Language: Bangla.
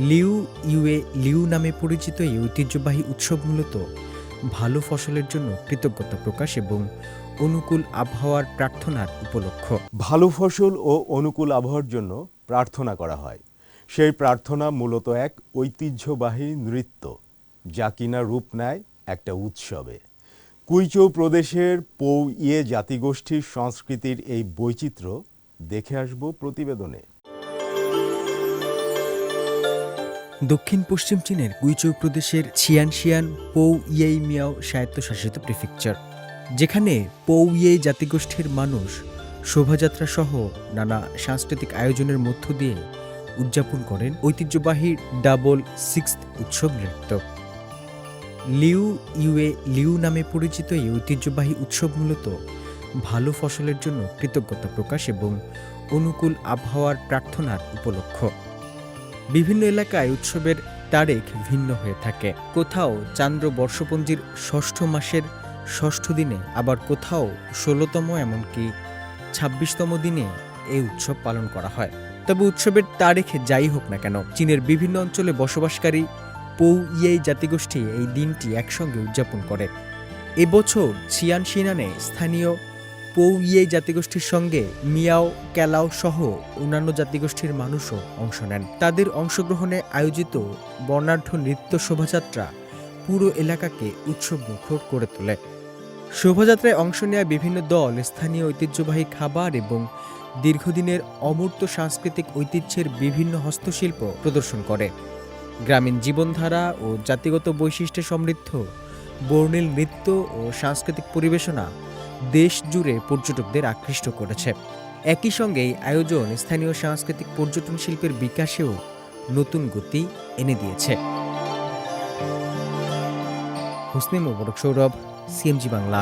লিউ ইউয়ে লিউ নামে পরিচিত এই ঐতিহ্যবাহী উৎসব মূলত ভালো ফসলের জন্য কৃতজ্ঞতা প্রকাশ এবং অনুকূল আবহাওয়ার প্রার্থনার উপলক্ষ। ভালো ফসল ও অনুকূল আবহাওয়ার জন্য প্রার্থনা করা হয়। সেই প্রার্থনা মূলত এক ঐতিহ্যবাহী নৃত্য, যা কিনা রূপ নেয় একটা উৎসবে। কুইচৌ প্রদেশের পৌ ইয়ে জাতিগোষ্ঠীর সংস্কৃতির এই বৈচিত্র্য দেখে আসব প্রতিবেদনে। দক্ষিণ পশ্চিম চীনের কুইচৌ প্রদেশের ছিয়ানশিয়ান পৌ ইয়েই মিয়াও স্বায়ত্তশাসিত প্রিফেকচার, যেখানে পৌ ইয়ে জাতিগোষ্ঠীর মানুষ শোভাযাত্রা সহ নানা সাংস্কৃতিক আয়োজনের মধ্য দিয়ে উদযাপন করেন ঐতিহ্যবাহী ডাবল সিক্সথ উৎসব নৃত্য। লিউ ইউয়ে লিউ নামে পরিচিত এই ঐতিহ্যবাহী উৎসব মূলত ভালো ফসলের জন্য কৃতজ্ঞতা প্রকাশ এবং অনুকূল আবহাওয়ার প্রার্থনার উপলক্ষ। বিভিন্ন এলাকায় উৎসবের তারিখ ভিন্ন হয়ে থাকে। কোথাও চান্দ্র বর্ষপঞ্জির ৬ষ্ঠ মাসের ৬ষ্ঠ দিনে, আবার কোথাও ১৬তম, এমনকি ২৬তম দিনে এই উৎসব পালন করা হয়। তবে উৎসবের তারিখ যাই হোক না কেন, চীনের বিভিন্ন অঞ্চলে বসবাসকারী পৌ ইয়ে জাতিগোষ্ঠী এই দিনটি একসঙ্গে উদযাপন করে। এবছর ছিয়ানশিনানে স্থানীয় পৌ ইয়ে জাতিগোষ্ঠীর সঙ্গে মিয়াও, ক্যালাও সহ অন্যান্য জাতিগোষ্ঠীর মানুষও অংশ নেন। তাদের অংশগ্রহণে আয়োজিত বর্ণাঢ্য নৃত্য শোভাযাত্রা পুরো এলাকাকে উৎসবমুখর করে তোলে। শোভাযাত্রায় অংশ নেওয়া বিভিন্ন দল স্থানীয় ঐতিহ্যবাহী খাবার এবং দীর্ঘদিনের অমূর্ত সাংস্কৃতিক ঐতিহ্যের বিভিন্ন হস্তশিল্প প্রদর্শন করে। গ্রামীণ জীবনধারা ও জাতিগত বৈশিষ্ট্যে সমৃদ্ধ বর্ণিল নৃত্য ও সাংস্কৃতিক পরিবেশনা দেশ জুড়ে পর্যটকদের আকৃষ্ট করেছে। একই সঙ্গে এই আয়োজন স্থানীয় সাংস্কৃতিক পর্যটন শিল্পের বিকাশেও নতুন গতি এনে দিয়েছে। হোসনে মোবারক সৌরভ, সিএমজি বাংলা।